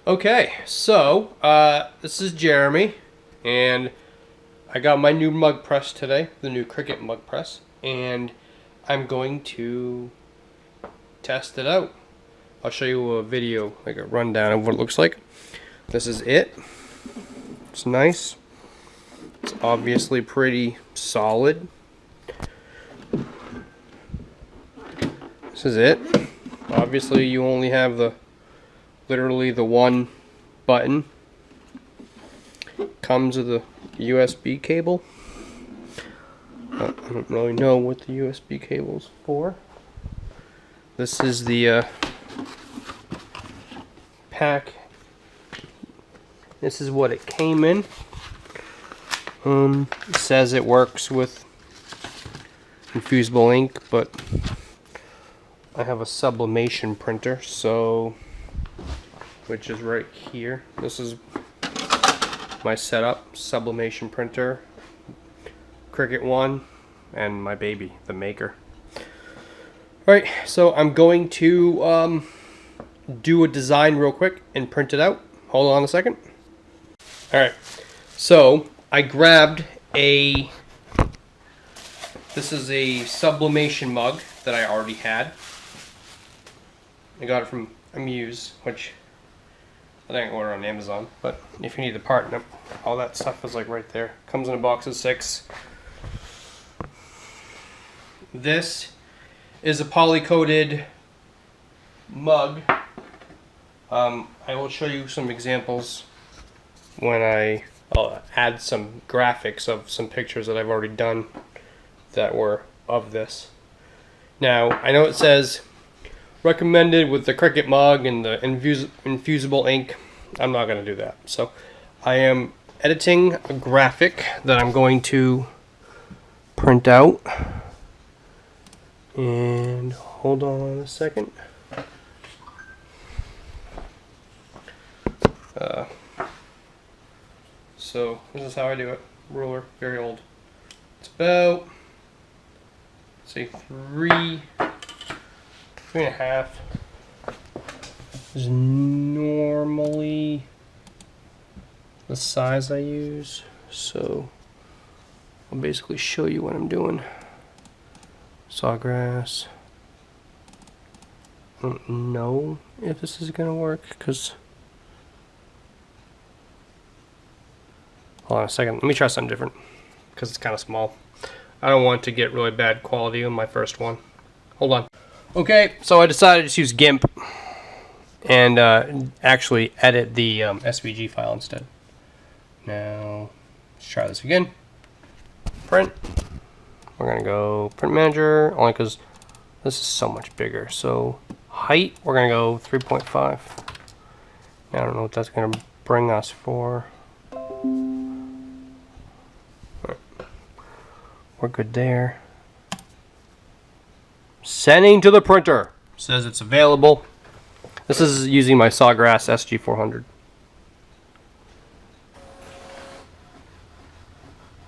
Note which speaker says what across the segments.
Speaker 1: Okay, so this is Jeremy, and I got my new mug press today, the new Cricut mug press, and I'm going to test it out. I'll show you a video, like a rundown of what it looks like. This is it. It's nice. It's obviously pretty solid. This is it. Obviously you only have literally the one button. Comes with a USB cable. I don't really know what the USB cable's for. This is the pack. This is what it came in. It says it works with infusible ink, but I have a sublimation printer, so which is right here. This is my setup, sublimation printer, Cricut one, and my baby, the Maker. Alright, so I'm going to do a design real quick and print it out. Hold on a second. Alright, so I grabbed this is a sublimation mug that I already had. I got it from Amuse, which I think I ordered on Amazon, but if you need the part, all that stuff is like right there. Comes in a box of 6. This is a poly-coated mug. I will show you some examples when I'll add some graphics of some pictures that I've already done that were of this. Now, I know it says recommended with the Cricut mug and the infusible ink. I'm not going to do that. So I am editing a graphic that I'm going to print out. And hold on a second. So this is how I do it. Ruler, very old. It's about, say, 3.5 is normally the size I use. So I'll basically show you what I'm doing. Sawgrass. I don't know if this is gonna work because. Hold on a second. Let me try something different because it's kind of small. I don't want to get really bad quality on my first one. Hold on. Okay, so I decided to just use GIMP and actually edit the SVG file instead. Now, let's try this again. Print. We're going to go print manager, only because this is so much bigger. So height, we're going to go 3.5. Now, I don't know what that's going to bring us for. We're good there. Sending to the printer. Says it's available. This is using my Sawgrass SG400.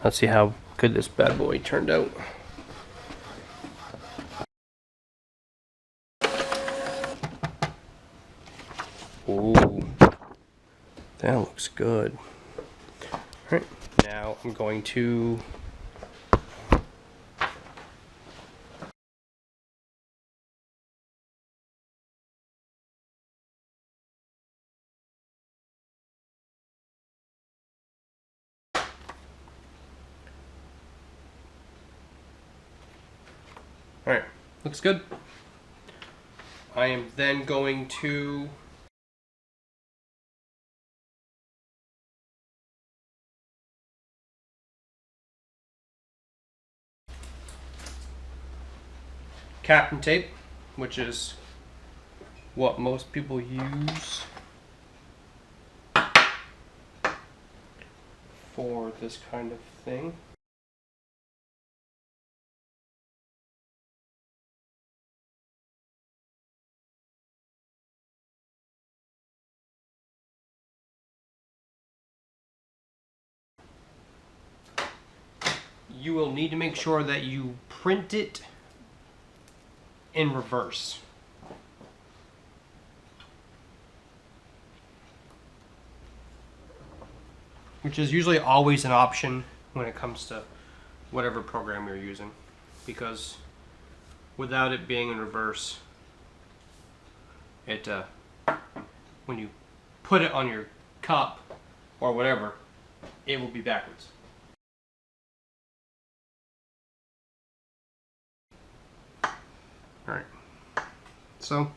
Speaker 1: Let's see how good this bad boy turned out. Ooh, that looks good. All right, now I'm going to Alright, looks good. I am then going to Captain tape, which is what most people use for this kind of thing. You will need to make sure that you print it in reverse. which is usually always an option when it comes to whatever program you're using, because without it being in reverse, it when you put it on your cup or whatever, it will be backwards. Alright, so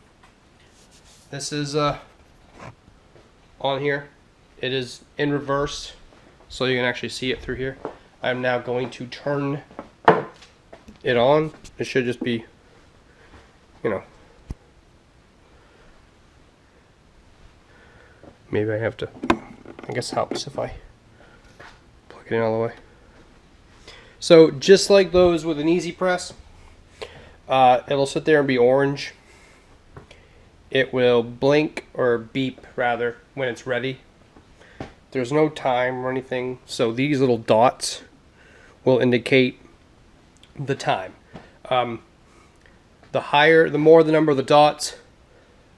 Speaker 1: this is on here. It is in reverse, so you can actually see it through here. I'm now going to turn it on. It should just be, you know, maybe I have to, I guess it helps if I plug it in all the way. So just like those with an easy press, it'll sit there and be orange. It will blink or beep rather when it's ready. There's no time or anything, so these little dots will indicate the time. The more the number of the dots,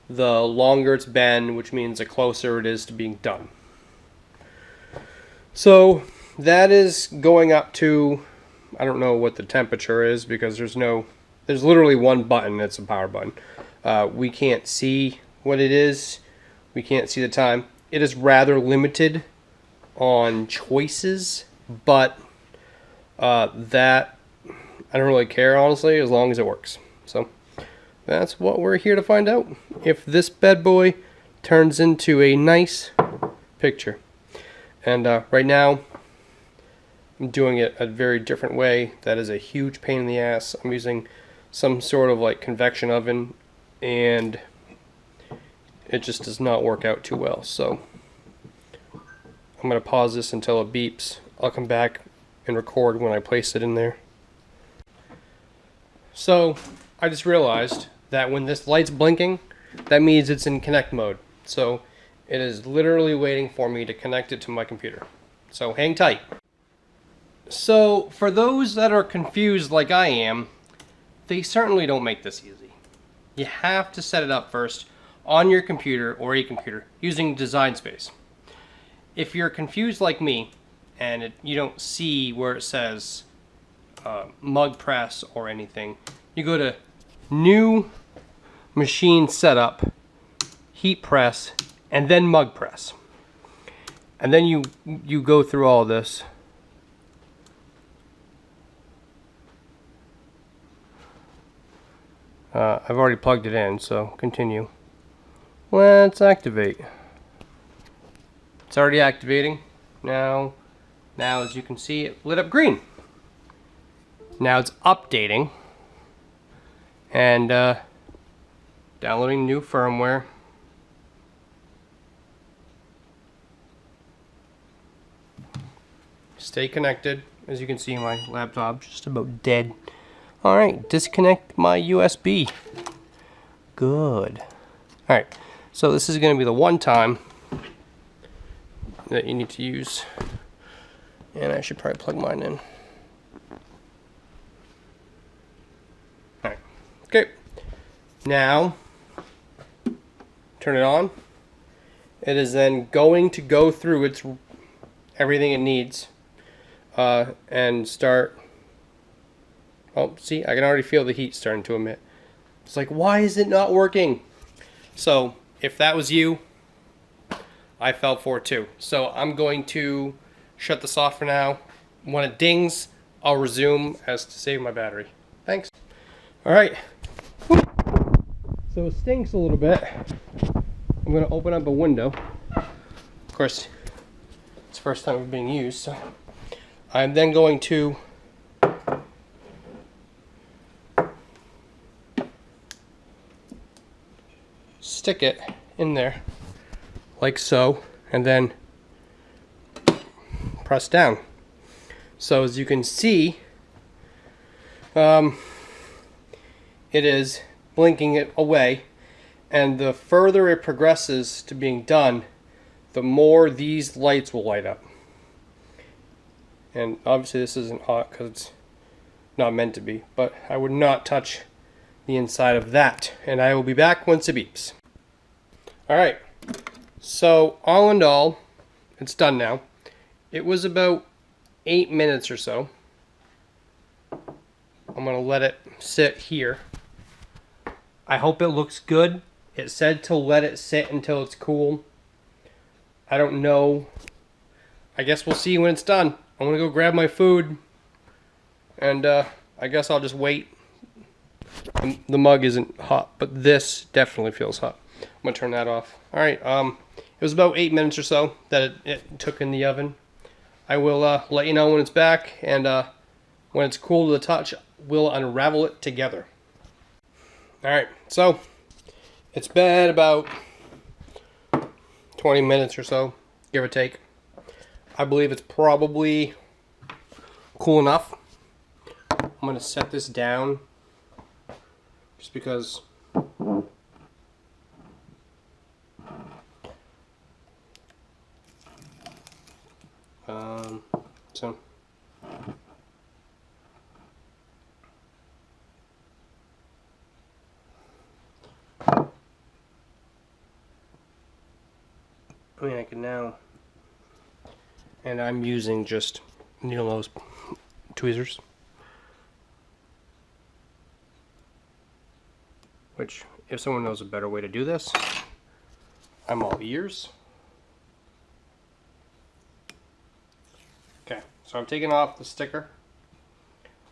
Speaker 1: the longer it's been, which means the closer it is to being done. So that is going up to, I don't know what the temperature is because there's literally one button. It's a power button. We can't see what it is. We can't see the time. It is rather limited on choices, but that I don't really care, honestly, as long as it works. So that's what we're here to find out, if this bad boy turns into a nice picture. And right now I'm doing it a very different way. That is a huge pain in the ass. I'm using some sort of like convection oven, and it just does not work out too well. So I'm going to pause this until it beeps. I'll come back and record when I place it in there. So I just realized that when this light's blinking, that means it's in connect mode. So it is literally waiting for me to connect it to my computer. So hang tight. So for those that are confused like I am, they certainly don't make this easy. You have to set it up first on your computer or a computer using Design Space. If you're confused like me and you don't see where it says mug press or anything, you go to New Machine Setup, Heat Press, and then Mug Press. And then you go through all this. I've already plugged it in, so continue. Let's activate. It's already activating. Now as you can see, it lit up green. Now it's updating and downloading new firmware. Stay connected. As you can see, my laptop's just about dead. Alright, disconnect my USB. Good. Alright, so this is going to be the one time that you need to use. And I should probably plug mine in. Alright, okay. Now, turn it on. It is then going to go through everything it needs and start. Oh, see, I can already feel the heat starting to emit. It's like, why is it not working? So, if that was you, I fell for it too. So, I'm going to shut this off for now. When it dings, I'll resume as to save my battery. Thanks. Alright. So, it stinks a little bit. I'm going to open up a window. Of course, it's the first time it's being used, so I'm then going to stick it in there like so, and then press down. So as you can see, it is blinking it away, and the further it progresses to being done, the more these lights will light up. And obviously this isn't hot because it's not meant to be, but I would not touch the inside of that, and I will be back once it beeps. Alright, so all in all, it's done now. It was about 8 minutes or so. I'm gonna let it sit here. I hope it looks good. It said to let it sit until it's cool. I don't know. I guess we'll see when it's done. I'm gonna go grab my food, and I guess I'll just wait. The mug isn't hot, but this definitely feels hot. I'm gonna turn that off. All right. It was about 8 minutes or so that it took in the oven. I will let you know when it's back, and when it's cool to the touch, we'll unravel it together. All right. So it's been about 20 minutes or so, give or take. I believe it's probably cool enough. I'm gonna set this down just because so I mean, I can now, and I'm using just needle nose tweezers, which, if someone knows a better way to do this, I'm all ears. Okay, so I'm taking off the sticker.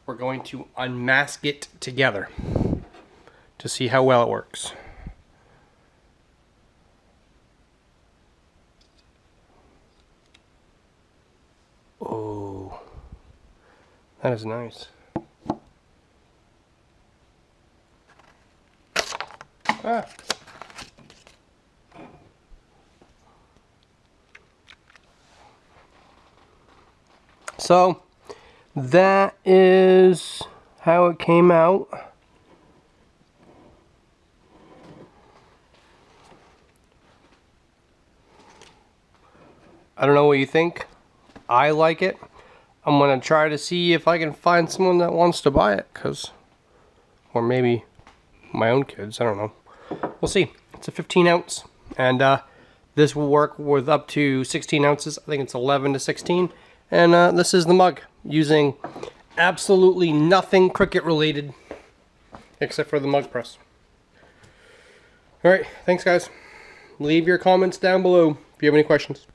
Speaker 1: We're going to unmask it together to see how well it works. Oh, that is nice. Ah. So that is how it came out. I don't know what you think. I like it. I'm gonna try to see if I can find someone that wants to buy it, or maybe my own kids, I don't know. We'll see. It's a 15 ounce, and this will work with up to 16 ounces. I think it's 11 to 16. And this is the mug, using absolutely nothing Cricut related except for the mug press. Alright, thanks guys. Leave your comments down below if you have any questions.